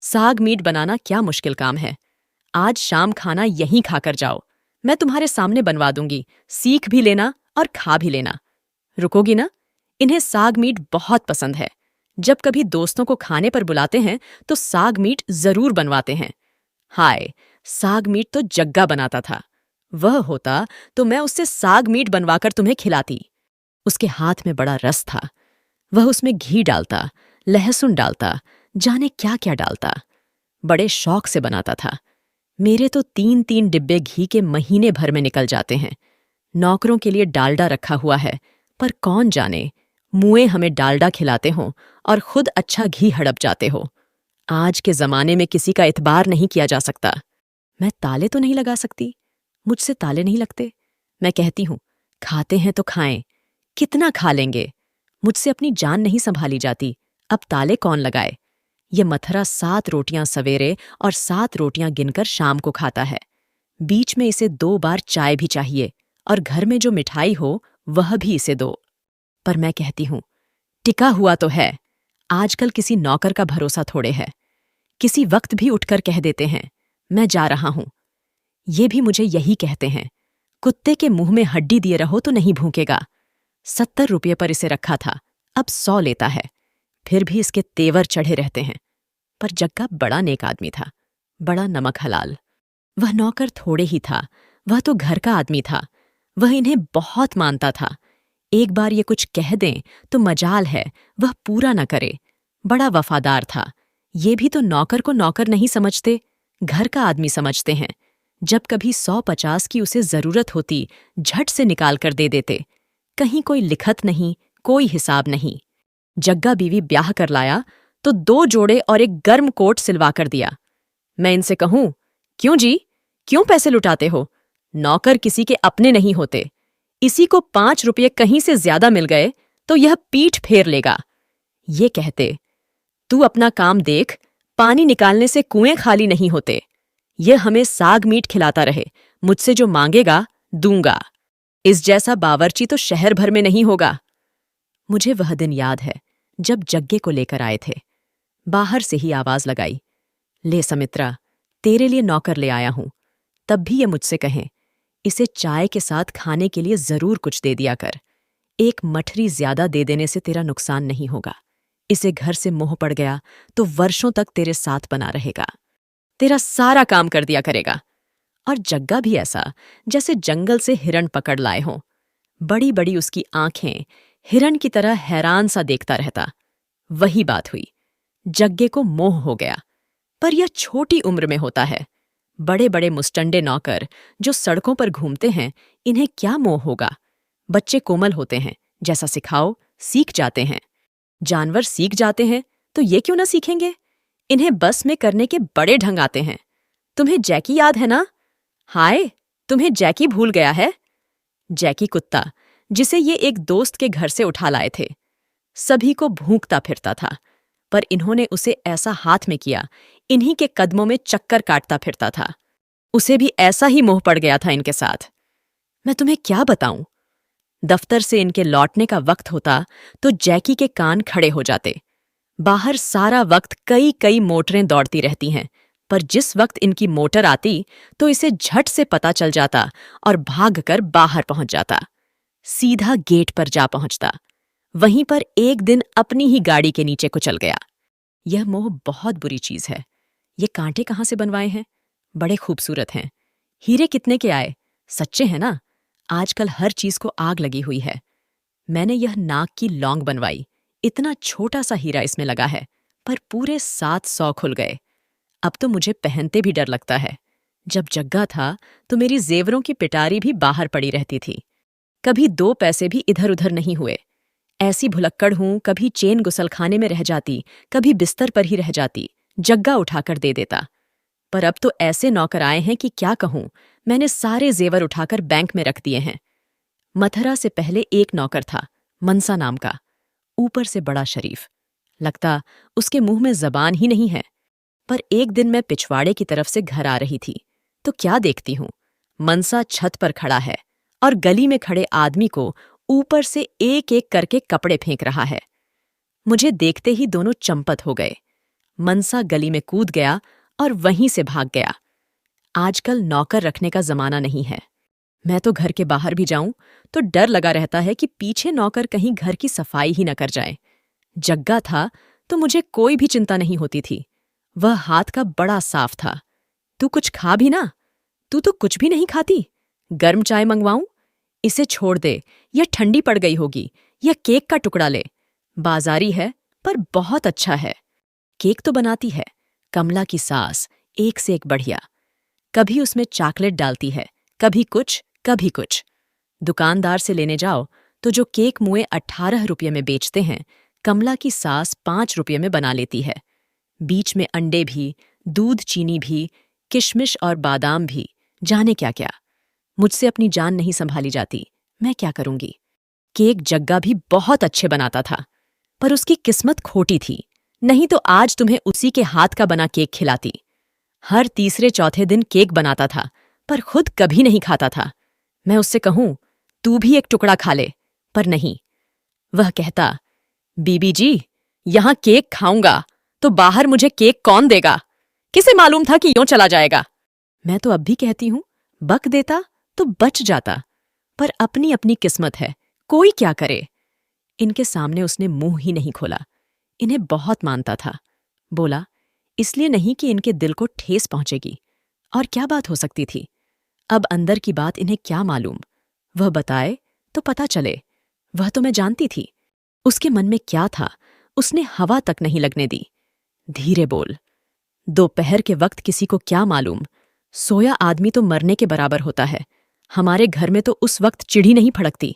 साग मीट बनाना क्या मुश्किल काम है। आज शाम खाना यहीं खाकर जाओ। मैं तुम्हारे सामने बनवा दूंगी, सीख भी लेना और खा भी लेना। रुकोगी ना? इन्हें साग मीट बहुत पसंद है। जब कभी दोस्तों को खाने पर बुलाते हैं तो साग मीट जरूर बनवाते हैं। हाय, साग मीट तो जग्गा बनाता था। वह होता तो मैं उससे साग मीट बनवाकर तुम्हें खिलाती। उसके हाथ में बड़ा रस था। वह उसमें घी डालता, लहसुन डालता, जाने क्या क्या डालता। बड़े शौक से बनाता था। मेरे तो 3-3 डिब्बे घी के महीने भर में निकल जाते हैं। नौकरों के लिए डालडा रखा हुआ है, पर कौन जाने मुए हमें डालडा खिलाते हों और खुद अच्छा घी हड़प जाते हो। आज के जमाने में किसी का इतबार नहीं किया जा सकता। मैं ताले तो नहीं लगा सकती, मुझसे ताले नहीं लगते। मैं कहती हूं, खाते हैं तो खाएं। कितना खा लेंगे? मुझसे अपनी जान नहीं संभाली जाती, अब ताले कौन लगाए? ये मथरा 7 रोटियां सवेरे और 7 रोटियां गिनकर शाम को खाता है। बीच में इसे 2 बार चाय भी चाहिए और घर में जो मिठाई हो वह भी इसे दो। पर मैं कहती हूं, टिका हुआ तो है। आजकल किसी नौकर का भरोसा थोड़े है। किसी वक्त भी उठकर कह देते हैं, मैं जा रहा हूं। ये भी मुझे यही कहते हैं, कुत्ते के मुंह में हड्डी दिए रहो तो नहीं भूकेगा। 70 रुपये पर इसे रखा था, अब 100 लेता है। फिर भी इसके तेवर चढ़े रहते हैं। पर जग्गा बड़ा नेक आदमी था, बड़ा नमक हलाल। वह नौकर थोड़े ही था, वह तो घर का आदमी था। वह इन्हें बहुत मानता था। एक बार ये कुछ कह दें तो मजाल है वह पूरा न करे। बड़ा वफादार था। ये भी तो नौकर को नौकर नहीं समझते, घर का आदमी समझते हैं। जब कभी 100-50 की उसे जरूरत होती, झट से निकाल कर दे देते। कहीं कोई लिखत नहीं, कोई हिसाब नहीं। जग्गा बीवी ब्याह कर लाया तो 2 जोड़े और एक गर्म कोट सिलवा कर दिया। मैं इनसे कहूं, क्यों जी, क्यों पैसे लुटाते हो? नौकर किसी के अपने नहीं होते। इसी को 5 रुपये कहीं से ज्यादा मिल गए तो यह पीठ फेर लेगा। ये कहते, तू अपना काम देख, पानी निकालने से कुएं खाली नहीं होते। यह हमें साग मीट खिलाता रहे, मुझसे जो मांगेगा दूंगा। इस जैसा बावर्ची तो शहर भर में नहीं होगा। मुझे वह दिन याद है जब जग्गे को लेकर आए थे। बाहर से ही आवाज लगाई, ले समित्रा, तेरे लिए नौकर ले आया हूं। तब भी ये मुझसे कहें, इसे चाय के साथ खाने के लिए जरूर कुछ दे दिया कर। एक मठरी ज्यादा दे देने से तेरा नुकसान नहीं होगा। इसे घर से मोह पड़ गया तो वर्षों तक तेरे साथ बना रहेगा। तेरा सारा काम कर दिया करेगा। और जग्गा भी ऐसा जैसे जंगल से हिरण पकड़ लाए हों। बड़ी बड़ी उसकी आंखें, हिरण की तरह हैरान सा देखता रहता। वही बात हुई, जग्गे को मोह हो गया। पर यह छोटी उम्र में होता है। बड़े बड़े मुस्टंडे नौकर जो सड़कों पर घूमते हैं, इन्हें क्या मोह होगा? बच्चे कोमल होते हैं, जैसा सिखाओ सीख जाते हैं। जानवर सीख जाते हैं तो ये क्यों ना सीखेंगे? इन्हें बस में करने के बड़े ढंग आते हैं। तुम्हें जैकी याद है ना? हाय, तुम्हें जैकी भूल गया है? जैकी कुत्ता, जिसे ये एक दोस्त के घर से उठा लाए थे। सभी को भूंकता फिरता था, पर इन्होंने उसे ऐसा हाथ में किया, इन्हीं के कदमों में चक्कर काटता फिरता था। उसे भी ऐसा ही मोह पड़ गया था इनके साथ। मैं तुम्हें क्या बताऊं? दफ्तर से इनके लौटने का वक्त होता तो जैकी के कान खड़े हो जाते। बाहर सारा वक्त कई कई मोटरें दौड़ती रहती हैं, पर जिस वक्त इनकी मोटर आती तो इसे झट से पता चल जाता और भागकर बाहर पहुंच जाता। सीधा गेट पर जा पहुंचता। वहीं पर एक दिन अपनी ही गाड़ी के नीचे कुचल गया। यह मोह बहुत बुरी चीज है। ये कांटे कहाँ से बनवाए हैं? बड़े खूबसूरत हैं। हीरे कितने के आए? सच्चे हैं ना? आजकल हर चीज को आग लगी हुई है। मैंने यह नाक की लौंग बनवाई। इतना छोटा सा हीरा इसमें लगा है, पर पूरे 700 खुल गए। अब तो मुझे पहनते भी डर लगता है। जब जग्गा था तो मेरी जेवरों की पिटारी भी बाहर पड़ी रहती थी। कभी 2 पैसे भी इधर उधर नहीं हुए। ऐसी भुलक्कड़ हूं, कभी चेन गुसलखाने में रह जाती, कभी बिस्तर पर ही रह जाती। जग्गा उठाकर दे देता। पर अब तो ऐसे नौकर आए हैं कि क्या कहूं, मैंने सारे जेवर उठाकर बैंक में रख दिए हैं। मथुरा से पहले एक नौकर था, मनसा नाम का, ऊपर से बड़ा शरीफ। लगता उसके मुंह में जबान ही नहीं है। पर एक दिन मैं पिछवाड़े की तरफ से घर आ रही थी तो क्या देखती हूं, मनसा छत पर खड़ा है और गली में खड़े आदमी को ऊपर से एक एक करके कपड़े फेंक रहा है। मुझे देखते ही दोनों चंपत हो गए। मनसा गली में कूद गया और वहीं से भाग गया। आजकल नौकर रखने का जमाना नहीं है। मैं तो घर के बाहर भी जाऊं तो डर लगा रहता है कि पीछे नौकर कहीं घर की सफाई ही न कर जाए। जग्गा था तो मुझे कोई भी चिंता नहीं होती थी। वह हाथ का बड़ा साफ था। तू कुछ खा भी ना। तू तो कुछ भी नहीं खाती। गर्म चाय मंगवाऊं? इसे छोड़ दे, यह ठंडी पड़ गई होगी। यह केक का टुकड़ा ले। बाजारी है पर बहुत अच्छा है। केक तो बनाती है कमला की सास, एक से एक बढ़िया। कभी उसमें चॉकलेट डालती है, कभी कुछ कभी कुछ। दुकानदार से लेने जाओ तो जो केक मुए 18 रुपये में बेचते हैं, कमला की सास 5 रुपये में बना लेती है। बीच में अंडे भी, दूध चीनी भी, किशमिश और बादाम भी, जाने क्या क्या। मुझसे अपनी जान नहीं संभाली जाती। मैं क्या करूंगी। केक जग्गा भी बहुत अच्छे बनाता था, पर उसकी किस्मत खोटी थी। नहीं तो आज तुम्हें उसी के हाथ का बना केक खिलाती। हर तीसरे चौथे दिन केक बनाता था, पर खुद कभी नहीं खाता था। मैं उससे कहूं तू भी एक टुकड़ा खा ले, पर नहीं। वह कहता, बीबी जी, यहां केक खाऊंगा तो बाहर मुझे केक कौन देगा? किसे मालूम था कि यूं चला जाएगा। मैं तो अब भी कहती हूं, बक देता तो बच जाता, पर अपनी अपनी किस्मत है, कोई क्या करे। इनके सामने उसने मुंह ही नहीं खोला। इन्हें बहुत मानता था। बोला, इसलिए नहीं कि इनके दिल को ठेस पहुंचेगी। और क्या बात हो सकती थी? अब अंदर की बात इन्हें क्या मालूम। वह बताए तो पता चले। वह तो मैं जानती थी। उसके मन में क्या था उसने हवा तक नहीं लगने दी। धीरे बोल। दोपहर के वक्त किसी को क्या मालूम। सोया आदमी तो मरने के बराबर होता है। हमारे घर में तो उस वक्त चिड़ी नहीं फड़कती।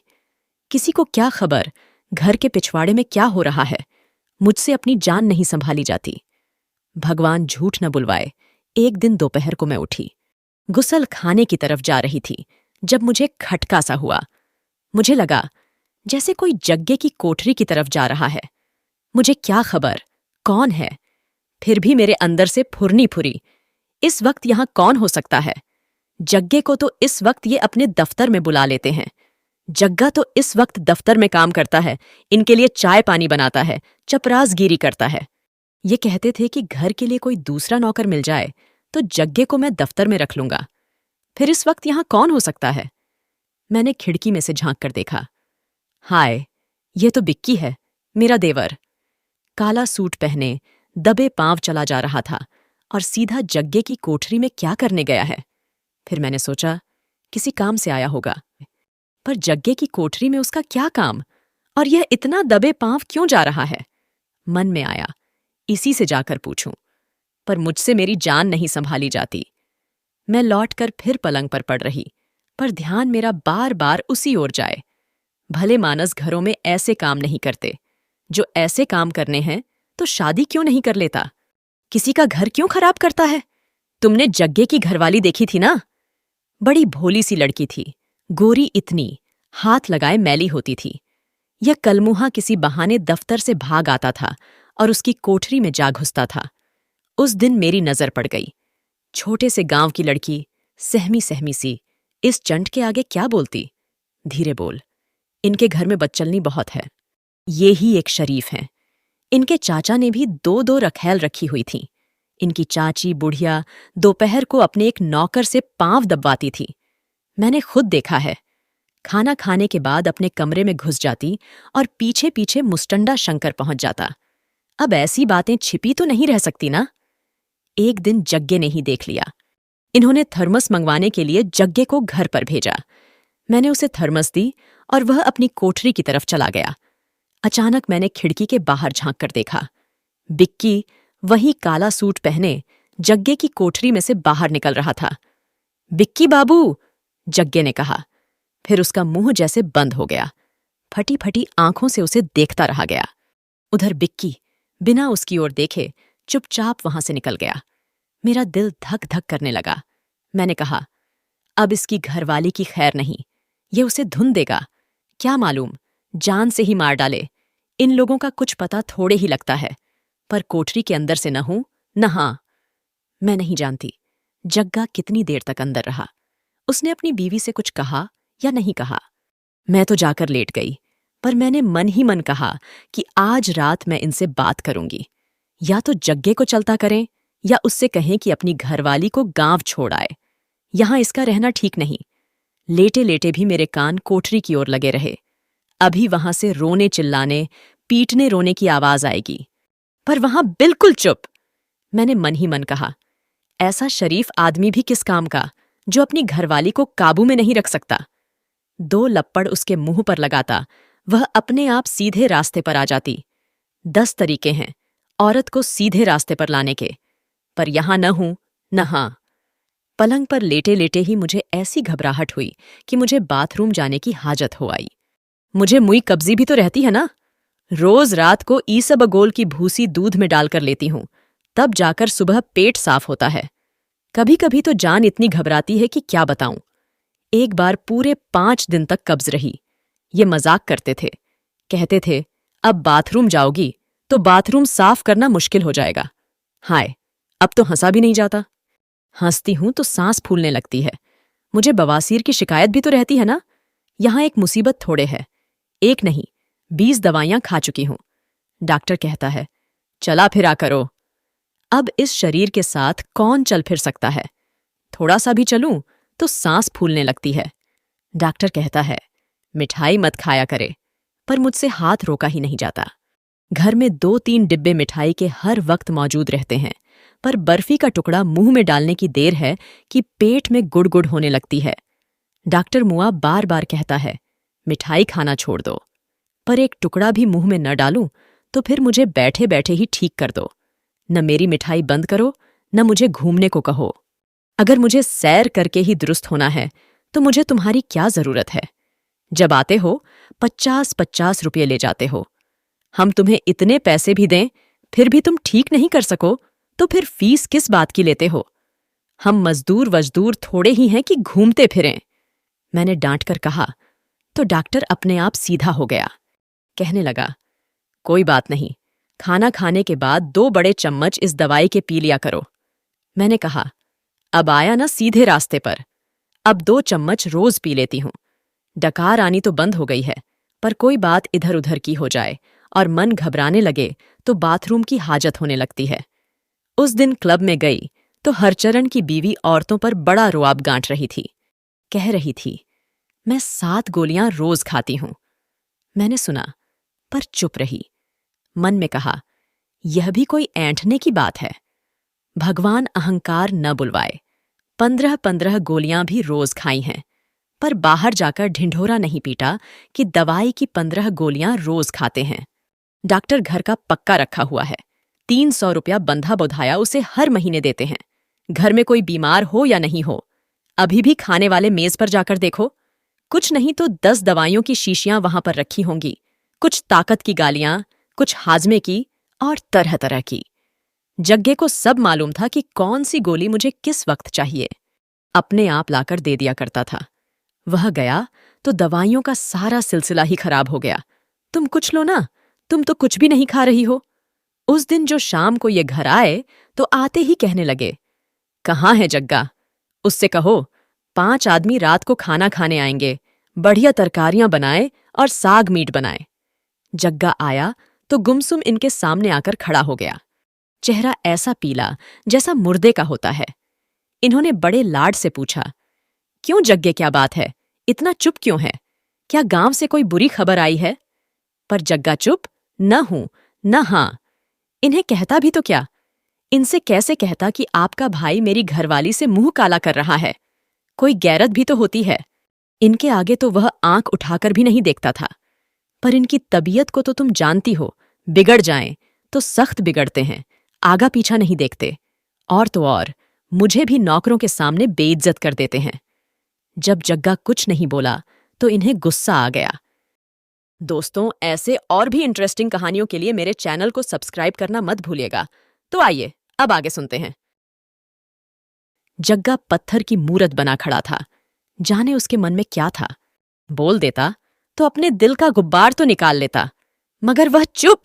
किसी को क्या खबर घर के पिछवाड़े में क्या हो रहा है। मुझसे अपनी जान नहीं संभाली जाती। भगवान झूठ न बुलवाए। एक दिन दोपहर को मैं उठी, गुसल खाने की तरफ जा रही थी, जब मुझे खटका सा हुआ। मुझे लगा जैसे कोई जग्गे की कोठरी की तरफ जा रहा है। मुझे क्या खबर कौन है, फिर भी मेरे अंदर से फुरनी फुरी। इस वक्त यहां कौन हो सकता है? जग्गे को तो इस वक्त ये अपने दफ्तर में बुला लेते हैं। जग्गा तो इस वक्त दफ्तर में काम करता है, इनके लिए चाय पानी बनाता है, चपरासगिरी करता है। ये कहते थे कि घर के लिए कोई दूसरा नौकर मिल जाए तो जग्गे को मैं दफ्तर में रख लूंगा। फिर इस वक्त यहां कौन हो सकता है? मैंने खिड़की में से झांक कर देखा। हाय, ये तो बिक्की है, मेरा देवर। काला सूट पहने दबे पांव चला जा रहा था और सीधा जग्गे की कोठरी में क्या करने गया है। फिर मैंने सोचा किसी काम से आया होगा, पर जग्गे की कोठरी में उसका क्या काम, और यह इतना दबे पांव क्यों जा रहा है? मन में आया इसी से जाकर पूछूं, पर मुझसे मेरी जान नहीं संभाली जाती। मैं लौटकर फिर पलंग पर पड़ रही, पर ध्यान मेरा बार बार उसी ओर जाए। भले मानस घरों में ऐसे काम नहीं करते। जो ऐसे काम करने हैं तो शादी क्यों नहीं कर लेता? किसी का घर क्यों खराब करता है? तुमने जग्गे की घरवाली देखी थी ना? बड़ी भोली सी लड़की थी, गोरी इतनी, हाथ लगाए मैली होती थी। यह कलमुहा किसी बहाने दफ्तर से भाग आता था और उसकी कोठरी में जा घुसता था। उस दिन मेरी नजर पड़ गई। छोटे से गांव की लड़की, सहमी सहमी सी, इस चंट के आगे क्या बोलती? धीरे बोल। इनके घर में बदचलनी बहुत है। ये ही एक शरीफ हैं। इनके चाचा ने भी 2-2 रखैल रखी हुई थीं। इनकी चाची बुढ़िया दोपहर को अपने एक नौकर से पांव दबवाती थी। मैंने खुद देखा है। खाना खाने के बाद अपने कमरे में घुस जाती और पीछे पीछे मुस्टंडा शंकर पहुंच जाता। अब ऐसी बातें छिपी तो नहीं रह सकती ना? एक दिन जग्गे ने ही देख लिया। इन्होंने थर्मस मंगवाने के लिए जग्गे को घर पर भेजा। मैंने उसे थर्मस दी और वह अपनी कोठरी की तरफ चला गया। अचानक मैंने खिड़की के बाहर झांक कर देखा। बिक्की वही काला सूट पहने जग्गे की कोठरी में से बाहर निकल रहा था। बिक्की बाबू, जग्गे ने कहा। फिर उसका मुंह जैसे बंद हो गया। फटी फटी आंखों से उसे देखता रहा गया। उधर बिक्की बिना उसकी ओर देखे चुपचाप वहां से निकल गया। मेरा दिल धक धक करने लगा। मैंने कहा, अब इसकी घरवाली की खैर नहीं, ये उसे धुन देगा। क्या मालूम, जान से ही मार डाले। इन लोगों का कुछ पता थोड़े ही लगता है, पर कोठरी के अंदर से न हूं न हां। मैं नहीं जानती जग्गा कितनी देर तक अंदर रहा। उसने अपनी बीवी से कुछ कहा या नहीं कहा। मैं तो जाकर लेट गई, पर मैंने मन ही मन कहा कि आज रात मैं इनसे बात करूंगी। या तो जग्गे को चलता करें या उससे कहें कि अपनी घरवाली को गांव छोड़ आए। यहां इसका रहना ठीक नहीं। लेटे लेटे भी मेरे कान कोठरी की ओर लगे रहे। अभी वहां से रोने चिल्लाने, पीटने रोने की आवाज आएगी। पर वहां बिल्कुल चुप। मैंने मन ही मन कहा, ऐसा शरीफ आदमी भी किस काम का जो अपनी घरवाली को काबू में नहीं रख सकता। 2 लप्पड़ उसके मुंह पर लगाता, वह अपने आप सीधे रास्ते पर आ जाती। 10 तरीके हैं औरत को सीधे रास्ते पर लाने के, पर यहां न हूं न हां। पलंग पर लेटे लेटे ही मुझे ऐसी घबराहट हुई कि मुझे बाथरूम जाने की हाजत हो आई। मुझे मुई कब्जी भी तो रहती है ना। रोज रात को ईसबगोल की भूसी दूध में डालकर लेती हूं, तब जाकर सुबह पेट साफ होता है। कभी कभी तो जान इतनी घबराती है कि क्या बताऊं। एक बार पूरे 5 दिन तक कब्ज रही। ये मजाक करते थे, कहते थे अब बाथरूम जाओगी तो बाथरूम साफ करना मुश्किल हो जाएगा। हाय, अब तो हंसा भी नहीं जाता। हंसती हूं तो सांस फूलने लगती है। मुझे बवासीर की शिकायत भी तो रहती है ना। यहां एक मुसीबत थोड़े है, एक नहीं 20 दवाइयां खा चुकी हूं। डॉक्टर कहता है चला फिरा करो। अब इस शरीर के साथ कौन चल फिर सकता है। थोड़ा सा भी चलूं तो सांस फूलने लगती है। डॉक्टर कहता है मिठाई मत खाया करे, पर मुझसे हाथ रोका ही नहीं जाता। घर में 2-3 डिब्बे मिठाई के हर वक्त मौजूद रहते हैं, पर बर्फी का टुकड़ा मुंह में डालने की देर है कि पेट में गुड़गुड़ होने लगती है। डॉक्टर मुआ बार बार कहता है मिठाई खाना छोड़ दो, पर एक टुकड़ा भी मुंह में न डालूं तो फिर मुझे बैठे बैठे ही ठीक कर दो। न मेरी मिठाई बंद करो, न मुझे घूमने को कहो। अगर मुझे सैर करके ही दुरुस्त होना है तो मुझे तुम्हारी क्या जरूरत है। जब आते हो 50-50 रुपये ले जाते हो। हम तुम्हें इतने पैसे भी दें फिर भी तुम ठीक नहीं कर सको तो फिर फीस किस बात की लेते हो। हम मजदूर वजदूर थोड़े ही हैं कि घूमते फिरें। मैंने डांट कर कहा तो डॉक्टर अपने आप सीधा हो गया। कहने लगा कोई बात नहीं, खाना खाने के बाद 2 बड़े चम्मच इस दवाई के पी लिया करो। मैंने कहा अब आया ना सीधे रास्ते पर। अब 2 चम्मच रोज पी लेती हूं। डकार आनी तो बंद हो गई है, पर कोई बात इधर उधर की हो जाए और मन घबराने लगे तो बाथरूम की हाजत होने लगती है। उस दिन क्लब में गई तो हरचरण की बीवी औरतों पर बड़ा रुआब गांठ रही थी। कह रही थी मैं 7 गोलियां रोज खाती हूं। मैंने सुना पर चुप रही। मन में कहा यह भी कोई ऐंठने की बात है। भगवान अहंकार न बुलवाए। 15-15 गोलियां भी रोज खाई हैं, पर बाहर जाकर ढिंढोरा नहीं पीटा कि दवाई की 15 गोलियां रोज खाते हैं। डॉक्टर घर का पक्का रखा हुआ है। 300 रुपया बंधा बुधाया उसे हर महीने देते हैं। घर में कोई बीमार हो या नहीं हो, अभी भी खाने वाले मेज पर जाकर देखो, कुछ नहीं तो 10 दवाइयों की शीशियां वहां पर रखी होंगी। कुछ ताकत की गालियां, कुछ हाजमे की और तरह तरह की। जग्गे को सब मालूम था कि कौन सी गोली मुझे किस वक्त चाहिए। अपने आप लाकर दे दिया करता था। वह गया तो दवाइयों का सारा सिलसिला ही खराब हो गया। तुम कुछ लो ना, तुम तो कुछ भी नहीं खा रही हो। उस दिन जो शाम को ये घर आए तो आते ही कहने लगे कहाँ है जग्गा, उससे कहो 5 आदमी रात को खाना खाने आएंगे, बढ़िया तरकारियां बनाए और साग मीट बनाए। जग्गा आया तो गुमसुम इनके सामने आकर खड़ा हो गया। चेहरा ऐसा पीला जैसा मुर्दे का होता है। इन्होंने बड़े लाड से पूछा क्यों जग्गे, क्या बात है, इतना चुप क्यों है? क्या गांव से कोई बुरी खबर आई है? पर जग्गा चुप, न हूं न हां। इन्हें कहता भी तो क्या? इनसे कैसे कहता कि आपका भाई मेरी घरवाली से मुंह काला कर रहा है? कोई गैरत भी तो होती है। इनके आगे तो वह आंख उठाकर भी नहीं देखता था। पर इनकी तबीयत को तो तुम जानती हो, बिगड़ जाएं तो सख्त बिगड़ते हैं, आगा पीछा नहीं देखते। और तो और मुझे भी नौकरों के सामने बेइज्जत कर देते हैं। जब जग्गा कुछ नहीं बोला तो इन्हें गुस्सा आ गया। दोस्तों, ऐसे और भी इंटरेस्टिंग कहानियों के लिए मेरे चैनल को सब्सक्राइब करना मत भूलिएगा। तो आइए अब आगे सुनते हैं। जग्गा पत्थर की मूरत बना खड़ा था। जाने उसके मन में क्या था। बोल देता तो अपने दिल का गुब्बार तो निकाल लेता, मगर वह चुप।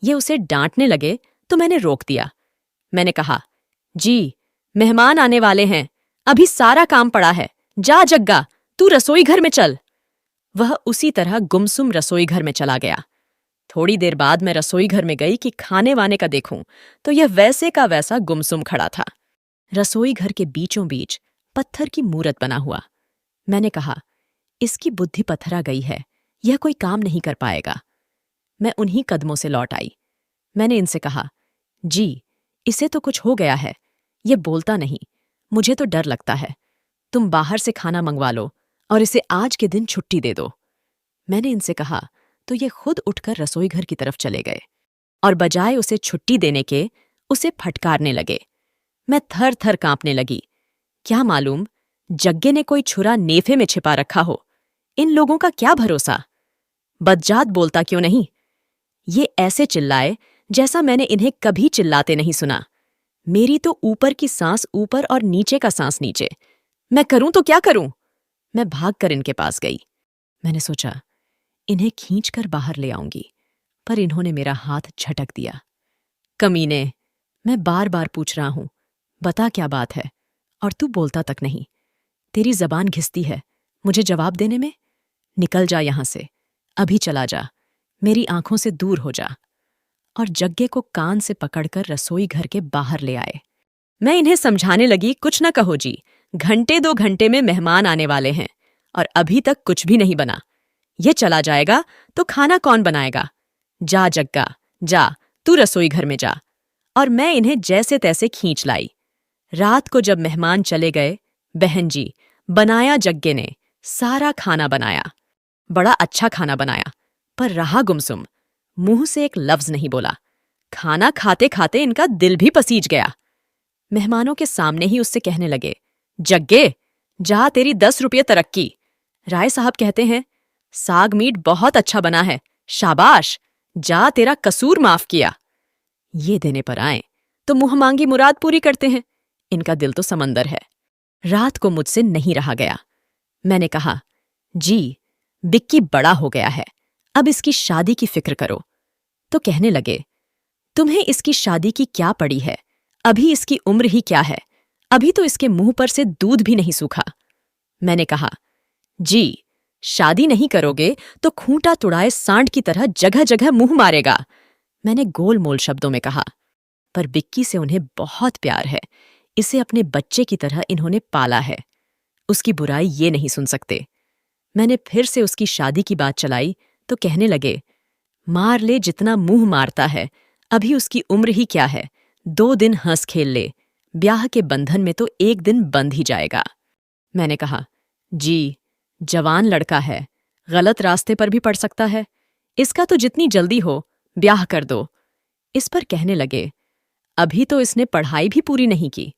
ये उसे डांटने लगे तो मैंने रोक दिया। मैंने कहा जी, मेहमान आने वाले हैं, अभी सारा काम पड़ा है। जा जग्गा, तू रसोई घर में चल। वह उसी तरह गुमसुम रसोई घर में चला गया। थोड़ी देर बाद मैं रसोई घर में गई कि खाने वाने का देखूं तो यह वैसे का वैसा गुमसुम खड़ा था। रसोई घर के बीचों बीच पत्थर की मूरत बना हुआ। मैंने कहा, इसकी बुद्धि पत्थरा गई है, यह कोई काम नहीं कर पाएगा। मैं उन्हीं कदमों से लौट आई। मैंने इनसे कहा, जी, इसे तो कुछ हो गया है, ये बोलता नहीं, मुझे तो डर लगता है। तुम बाहर से खाना मंगवा लो और इसे आज के दिन छुट्टी दे दो। मैंने इनसे कहा तो ये खुद उठकर रसोई घर की तरफ चले गए और बजाय उसे छुट्टी देने के उसे फटकारने लगे। मैं थर थर कांपने लगी। क्या मालूम जग्गे ने कोई छुरा नेफे में छिपा रखा हो। इन लोगों का क्या भरोसा। बदजात बोलता क्यों नहीं। ये ऐसे चिल्लाए जैसा मैंने इन्हें कभी चिल्लाते नहीं सुना। मेरी तो ऊपर की सांस ऊपर और नीचे का सांस नीचे। मैं करूं तो क्या करूं। मैं भागकर इनके पास गई। मैंने सोचा इन्हें खींचकर बाहर ले आऊंगी, पर इन्होंने मेरा हाथ झटक दिया। कमीने, मैं बार बार पूछ रहा हूं, बता क्या बात है, और तू बोलता तक नहीं। तेरी जबान घिसती है मुझे जवाब देने में। निकल जा यहां से, अभी चला जा, मेरी आंखों से दूर हो जा। और जग्गे को कान से पकड़कर रसोई घर के बाहर ले आए। मैं इन्हें समझाने लगी, कुछ न कहो जी, घंटे 2 घंटे में मेहमान आने वाले हैं और अभी तक कुछ भी नहीं बना। ये चला जाएगा तो खाना कौन बनाएगा। जा जग्गा, जा, तू रसोई घर में जा। और मैं इन्हें जैसे तैसे खींच लाई। रात को जब मेहमान चले गए, बहन जी, बनाया जग्गे ने, सारा खाना बनाया। बड़ा अच्छा खाना बनाया, पर रहा गुमसुम, मुंह से एक लफ्ज नहीं बोला। खाना खाते खाते इनका दिल भी पसीज गया। मेहमानों के सामने ही उससे कहने लगे, जग्गे, जा, तेरी 10 रुपये तरक्की। राय साहब कहते हैं, साग मीट बहुत अच्छा बना है, शाबाश, जा, तेरा कसूर माफ किया। ये देने पर आए तो मुंह मांगी मुराद पूरी करते हैं। इनका दिल तो समंदर है। रात को मुझसे नहीं रहा गया। मैंने कहा, जी, बिक्की बड़ा हो गया है, अब इसकी शादी की फिक्र करो। तो कहने लगे, तुम्हें इसकी शादी की क्या पड़ी है, अभी इसकी उम्र ही क्या है, अभी तो इसके मुंह पर से दूध भी नहीं सूखा। मैंने कहा, जी, शादी नहीं करोगे तो खूंटा तुड़ाए सांड की तरह जगह जगह मुंह मारेगा। मैंने गोल मोल शब्दों में कहा। पर बिक्की से उन्हें बहुत प्यार है, इसे अपने बच्चे की तरह इन्होंने पाला है, उसकी बुराई ये नहीं सुन सकते। मैंने फिर से उसकी शादी की बात चलाई तो कहने लगे, मार ले जितना मुंह मारता है, अभी उसकी उम्र ही क्या है, 2 दिन हंस खेल ले, ब्याह के बंधन में तो एक दिन बंध ही जाएगा। मैंने कहा, जी, जवान लड़का है, गलत रास्ते पर भी पड़ सकता है, इसका तो जितनी जल्दी हो ब्याह कर दो। इस पर कहने लगे, अभी तो इसने पढ़ाई भी पूरी नहीं की,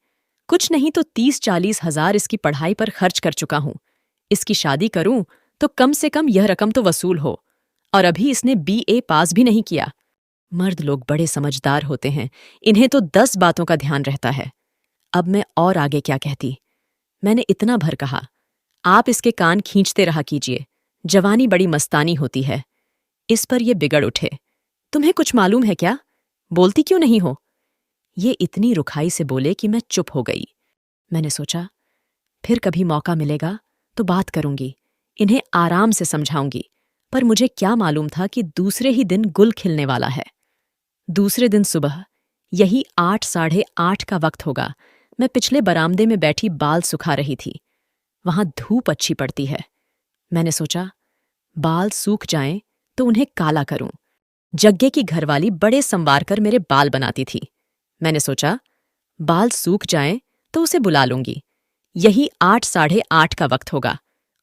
कुछ नहीं तो 30-40 हजार इसकी पढ़ाई पर खर्च कर चुका हूं। इसकी शादी करूं तो कम से कम यह रकम तो वसूल हो, और अभी इसने BA पास भी नहीं किया। मर्द लोग बड़े समझदार होते हैं, इन्हें तो 10 बातों का ध्यान रहता है। अब मैं और आगे क्या कहती। मैंने इतना भर कहा, आप इसके कान खींचते रहा कीजिए, जवानी बड़ी मस्तानी होती है। इस पर ये बिगड़ उठे, तुम्हें कुछ मालूम है क्या, बोलती क्यों नहीं हो। ये इतनी रुखाई से बोले कि मैं चुप हो गई। मैंने सोचा, फिर कभी मौका मिलेगा तो बात करूंगी, इन्हें आराम से समझाऊंगी। पर मुझे क्या मालूम था कि दूसरे ही दिन गुल खिलने वाला है। दूसरे दिन सुबह, यही 8 साढ़े 8 का वक्त होगा, मैं पिछले बरामदे में बैठी बाल सुखा रही थी। वहां धूप अच्छी पड़ती है। मैंने सोचा, बाल सूख जाएं तो उन्हें काला करूं। जग्गे की घरवाली बड़े संवार कर मेरे बाल बनाती थी। मैंने सोचा, बाल सूख जाएं तो उसे बुला लूंगी। यही 8 साढ़े 8 का वक्त होगा।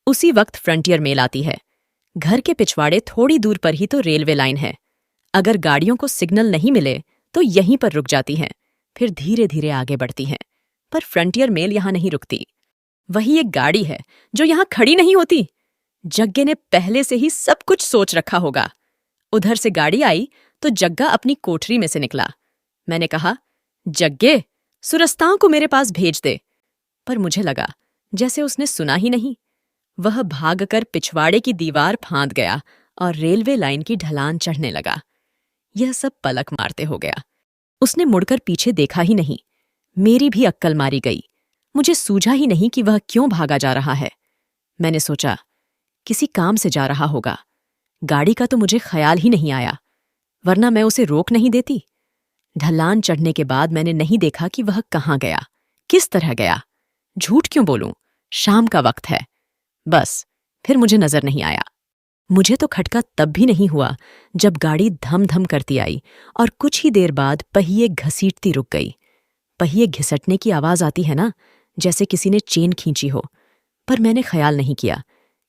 उसी वक्त फ्रंटियर मेल आती है। घर के पिछवाड़े थोड़ी दूर पर ही तो रेलवे लाइन है। अगर गाड़ियों को सिग्नल नहीं मिले तो यहीं पर रुक जाती हैं, फिर धीरे धीरे आगे बढ़ती हैं। पर फ्रंटियर मेल यहां नहीं रुकती। वही एक गाड़ी है जो यहां खड़ी नहीं होती। जग्गे ने पहले से ही सब कुछ सोच रखा होगा। उधर से गाड़ी आई तो जग्गा अपनी कोठरी में से निकला। मैंने कहा, जग्गे, सुरस्ताओं को मेरे पास भेज दे। पर मुझे लगा जैसे उसने सुना ही नहीं। वह भागकर पिछवाड़े की दीवार फांद गया और रेलवे लाइन की ढलान चढ़ने लगा। यह सब पलक मारते हो गया। उसने मुड़कर पीछे देखा ही नहीं। मेरी भी अक्कल मारी गई। मुझे सूझा ही नहीं कि वह क्यों भागा जा रहा है। मैंने सोचा, किसी काम से जा रहा होगा। गाड़ी का तो मुझे ख्याल ही नहीं आया। वरना मैं उसे रोक नहीं देती। ढलान चढ़ने के बाद मैंने नहीं देखा कि वह कहाँ गया, किस तरह गया। झूठ क्यों बोलूं, शाम का वक्त है। बस फिर मुझे नजर नहीं आया। मुझे तो खटका तब भी नहीं हुआ जब गाड़ी धम धम करती आई और कुछ ही देर बाद पहिए घसीटती रुक गई। पहिए घिसटने की आवाज आती है ना, जैसे किसी ने चेन खींची हो। पर मैंने ख्याल नहीं किया,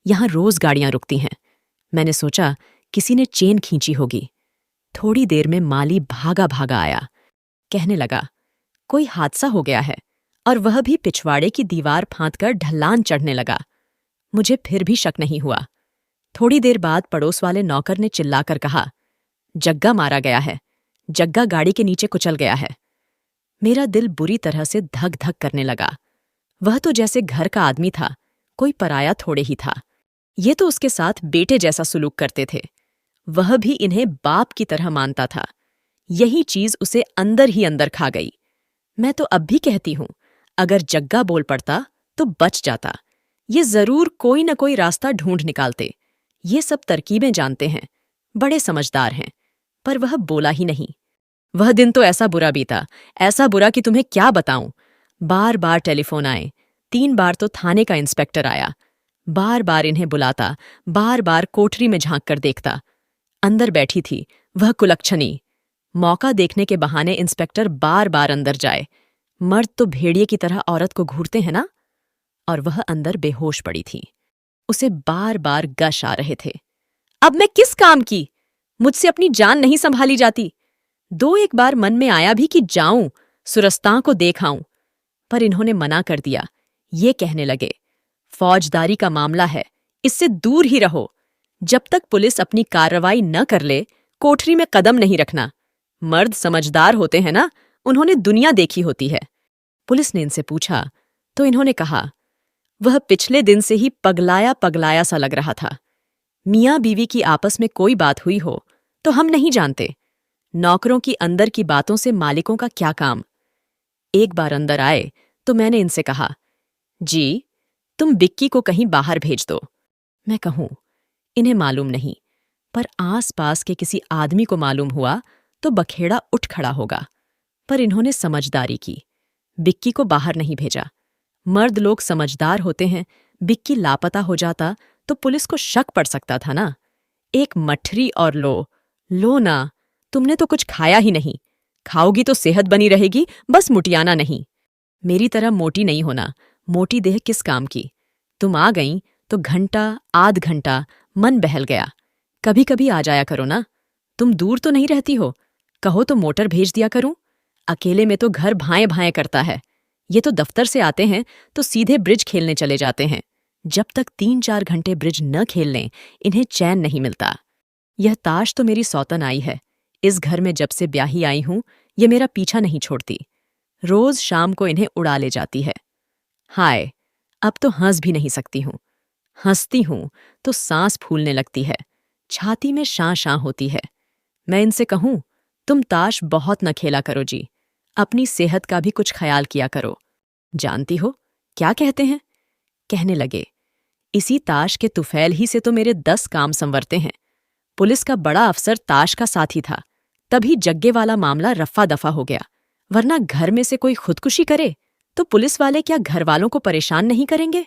यहां रोज गाड़ियां रुकती हैं। मैंने सोचा किसी ने चेन खींची होगी। थोड़ी देर में माली भागा भागा आया। कहने लगा, कोई हादसा हो गया है, और वह भी पिछवाड़े की दीवार फांदकर ढलान चढ़ने लगा। मुझे फिर भी शक नहीं हुआ। थोड़ी देर बाद पड़ोस वाले नौकर ने चिल्लाकर कहा, जग्गा मारा गया है, जग्गा गाड़ी के नीचे कुचल गया है। मेरा दिल बुरी तरह से धक धक करने लगा। वह तो जैसे घर का आदमी था, कोई पराया थोड़े ही था। ये तो उसके साथ बेटे जैसा सुलूक करते थे। वह भी इन्हें बाप की तरह मानता था। यही चीज उसे अंदर ही अंदर खा गई। मैं तो अब भी कहती हूं, अगर जग्गा बोल पड़ता तो बच जाता। ये जरूर कोई न कोई रास्ता ढूंढ निकालते। ये सब तरकीबें जानते हैं, बड़े समझदार हैं। पर वह बोला ही नहीं। वह दिन तो ऐसा बुरा बीता, ऐसा बुरा कि तुम्हें क्या बताऊं। बार बार टेलीफोन आए, 3 बार तो थाने का इंस्पेक्टर आया। बार बार इन्हें बुलाता, बार बार कोठरी में झांक कर देखता। अंदर बैठी थी वह कुलक्षणी। मौका देखने के बहाने इंस्पेक्टर बार बार अंदर जाए। मर्द तो भेड़िए की तरह औरत को घूरते हैं ना। और वह अंदर बेहोश पड़ी थी। उसे बार बार गश आ रहे थे। अब मैं किस काम की? मुझसे अपनी जान नहीं संभाली जाती। 2-1 बार मन में आया भी कि जाऊं, सुरस्तां को देख आऊं, पर इन्होंने मना कर दिया। ये कहने लगे, फौजदारी का मामला है, इससे दूर ही रहो। जब तक पुलिस अपनी कार्रवाई न कर ले, कोठरी में कदम नहीं रखना। मर्द समझदार होते हैं ना, उन्होंने दुनिया देखी होती है। पुलिस ने इनसे पूछा तो इन्होंने कहा, वह पिछले दिन से ही पगलाया पगलाया सा लग रहा था। मियाँ बीवी की आपस में कोई बात हुई हो तो हम नहीं जानते। नौकरों की अंदर की बातों से मालिकों का क्या काम। एक बार अंदर आए तो मैंने इनसे कहा, जी तुम बिक्की को कहीं बाहर भेज दो। मैं कहूं, इन्हें मालूम नहीं, पर आस पास के किसी आदमी को मालूम हुआ तो बखेड़ा उठ खड़ा होगा। पर इन्होंने समझदारी की, बिक्की को बाहर नहीं भेजा। मर्द लोग समझदार होते हैं। बिक्की लापता हो जाता तो पुलिस को शक पड़ सकता था ना। एक मठरी और लो ना, तुमने तो कुछ खाया ही नहीं। खाओगी तो सेहत बनी रहेगी, बस मुटियाना नहीं। मेरी तरह मोटी नहीं होना, मोटी देह किस काम की। तुम आ गईं तो घंटा आध घंटा मन बहल गया। कभी कभी आ जाया करो ना, तुम दूर तो नहीं रहती हो। कहो तो मोटर भेज दिया करूं। अकेले में तो घर भाएं भाएं करता है। ये तो दफ्तर से आते हैं तो सीधे ब्रिज खेलने चले जाते हैं। जब तक 3-4 घंटे ब्रिज न खेल लें, इन्हें चैन नहीं मिलता। यह ताश तो मेरी सौतन आई है। इस घर में जब से ब्याही आई हूं, ये मेरा पीछा नहीं छोड़ती। रोज शाम को इन्हें उड़ा ले जाती है। हाय, अब तो हंस भी नहीं सकती हूं। हंसती हूं तो सांस फूलने लगती है, छाती में शां शां होती है। मैं इनसे कहूं, तुम ताश बहुत न खेला करो जी, अपनी सेहत का भी कुछ ख्याल किया करो। जानती हो क्या कहते हैं? कहने लगे, इसी ताश के तुफैल ही से तो मेरे 10 काम संवरते हैं। पुलिस का बड़ा अफसर ताश का साथी था, तभी जग्गे वाला मामला रफा दफा हो गया। वरना घर में से कोई खुदकुशी करे तो पुलिस वाले क्या घर वालों को परेशान नहीं करेंगे?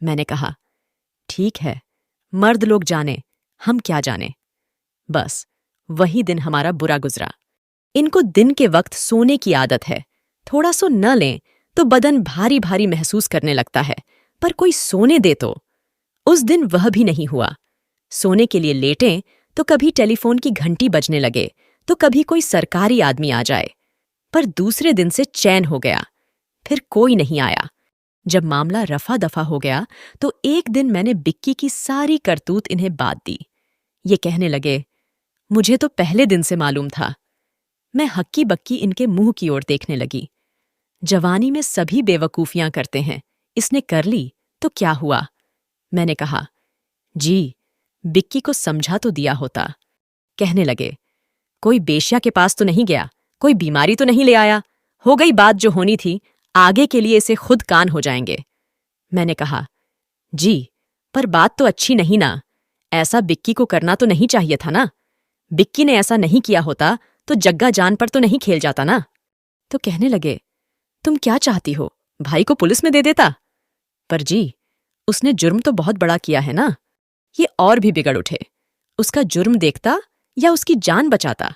मैंने कहा, ठीक है, मर्द लोग जाने, हम क्या जाने। बस वही दिन हमारा बुरा गुजरा। इनको दिन के वक्त सोने की आदत है। थोड़ा सो न लें तो बदन भारी भारी महसूस करने लगता है, पर कोई सोने दे तो। उस दिन वह भी नहीं हुआ। सोने के लिए लेटें तो कभी टेलीफोन की घंटी बजने लगे तो कभी कोई सरकारी आदमी आ जाए। पर दूसरे दिन से चैन हो गया। फिर कोई नहीं आया। जब मामला रफा दफा हो गया तो एक दिन मैंने बिक्की की सारी करतूत इन्हें बात दी। ये कहने लगे, मुझे तो पहले दिन से मालूम था। मैं हक्की बक्की इनके मुंह की ओर देखने लगी। जवानी में सभी बेवकूफियां करते हैं, इसने कर ली तो क्या हुआ? मैंने कहा, जी बिक्की को समझा तो दिया होता। कहने लगे, कोई बेश्या के पास तो नहीं गया, कोई बीमारी तो नहीं ले आया। हो गई बात जो होनी थी, आगे के लिए इसे खुद कान हो जाएंगे। मैंने कहा, जी पर बात तो अच्छी नहीं ना, ऐसा बिक्की को करना तो नहीं चाहिए था ना। बिक्की ने ऐसा नहीं किया होता तो जग्गा जान पर तो नहीं खेल जाता ना। तो कहने लगे, तुम क्या चाहती हो, भाई को पुलिस में दे देता? पर जी, उसने जुर्म तो बहुत बड़ा किया है ना। ये और भी बिगड़ उठे। उसका जुर्म देखता या उसकी जान बचाता?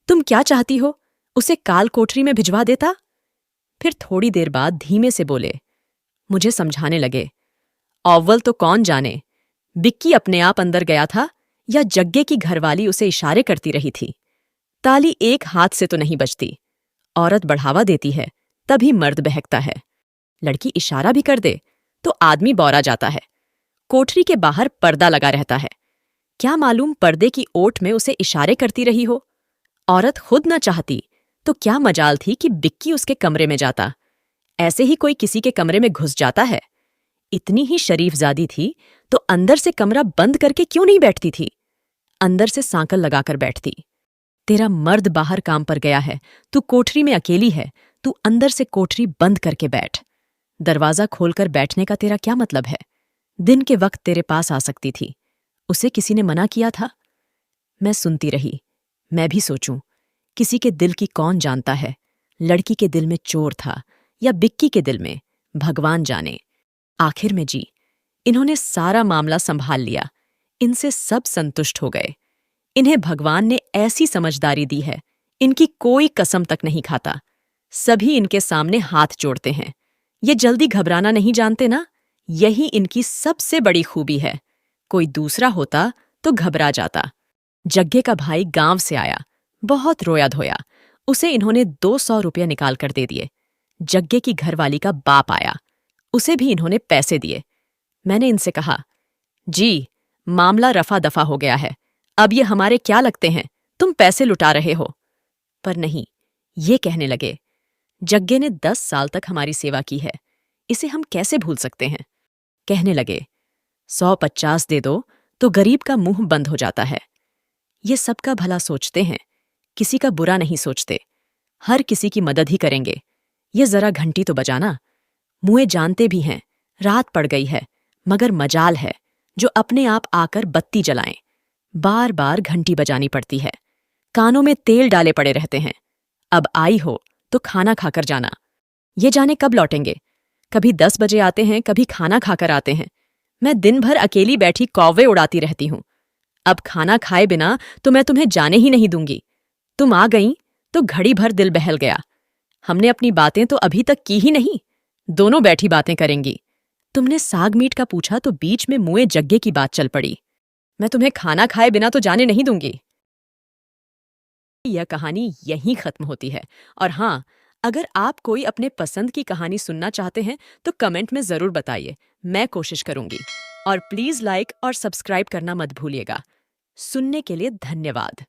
तुम क्या चाहती हो, उसे काल कोठरी में भिजवा देता? फिर थोड़ी देर बाद धीमे से बोले, मुझे समझाने लगे, अव्वल तो कौन जाने, बिक्की अपने आप अंदर गया था या जग्गे की घरवाली उसे इशारे करती रही थी। ताली एक हाथ से तो नहीं बजती। औरत बढ़ावा देती है तभी मर्द बहकता है। लड़की इशारा भी कर दे तो आदमी बौरा जाता है। कोठरी के बाहर पर्दा लगा रहता है। क्या मालूम पर्दे की ओट में उसे इशारे करती रही हो। औरत खुद न चाहती तो क्या मजाल थी कि बिक्की उसके कमरे में जाता। ऐसे ही कोई किसी के कमरे में घुस जाता है। इतनी ही शरीफजादी थी तो अंदर से कमरा बंद करके क्यों नहीं बैठती थी? अंदर से सांकल लगाकर बैठती। तेरा मर्द बाहर काम पर गया है, तू कोठरी में अकेली है, तू अंदर से कोठरी बंद करके बैठ। दरवाजा खोलकर बैठने का तेरा क्या मतलब है? दिन के वक्त तेरे पास आ सकती थी, उसे किसी ने मना किया था? मैं सुनती रही। मैं भी सोचूं, किसी के दिल की कौन जानता है? लड़की के दिल में चोर था या बिक्की के दिल में, भगवान जाने। आखिर में जी, इन्होंने सारा मामला संभाल लिया। इनसे सब संतुष्ट हो गए। इन्हें भगवान ने ऐसी समझदारी दी है, इनकी कोई कसम तक नहीं खाता। सभी इनके सामने हाथ जोड़ते हैं। ये जल्दी घबराना नहीं जानते ना, यही इनकी सबसे बड़ी खूबी है। कोई दूसरा होता तो घबरा जाता। जग्गे का भाई गांव से आया, बहुत रोया धोया। उसे इन्होंने 200 रुपये निकाल कर दे दिए। जग्गे की घरवाली का बाप आया, उसे भी इन्होंने पैसे दिए। मैंने इनसे कहा, जी, मामला रफा दफा हो गया है, अब ये हमारे क्या लगते हैं, तुम पैसे लुटा रहे हो। पर नहीं, ये कहने लगे, जग्गे ने 10 साल तक हमारी सेवा की है, इसे हम कैसे भूल सकते हैं। कहने लगे, 150 दे दो तो गरीब का मुंह बंद हो जाता है। ये सबका भला सोचते हैं, किसी का बुरा नहीं सोचते, हर किसी की मदद ही करेंगे। ये जरा घंटी तो बजाना। मुए जानते भी हैं, रात पड़ गई है, मगर मजाल है जो अपने आप आकर बत्ती जलाएं। बार बार घंटी बजानी पड़ती है, कानों में तेल डाले पड़े रहते हैं। अब आई हो तो खाना खाकर जाना। ये जाने कब लौटेंगे, कभी 10 बजे आते हैं, कभी खाना खाकर आते हैं। मैं दिन भर अकेली बैठी कौवे उड़ाती रहती हूं। अब खाना खाए बिना तो मैं तुम्हें जाने ही नहीं दूंगी। तुम आ गई तो घड़ी भर दिल बहल गया। हमने अपनी बातें तो अभी तक की ही नहीं, दोनों बैठी बातें करेंगी। तुमने साग मीट का पूछा तो बीच में मुए जग्गे की बात चल पड़ी। मैं तुम्हें खाना खाए बिना तो जाने नहीं दूंगी। यह कहानी यहीं खत्म होती है। और हाँ, अगर आप कोई अपने पसंद की कहानी सुनना चाहते हैं तो कमेंट में जरूर बताइए, मैं कोशिश करूंगी। और प्लीज लाइक और सब्सक्राइब करना मत भूलिएगा। सुनने के लिए धन्यवाद।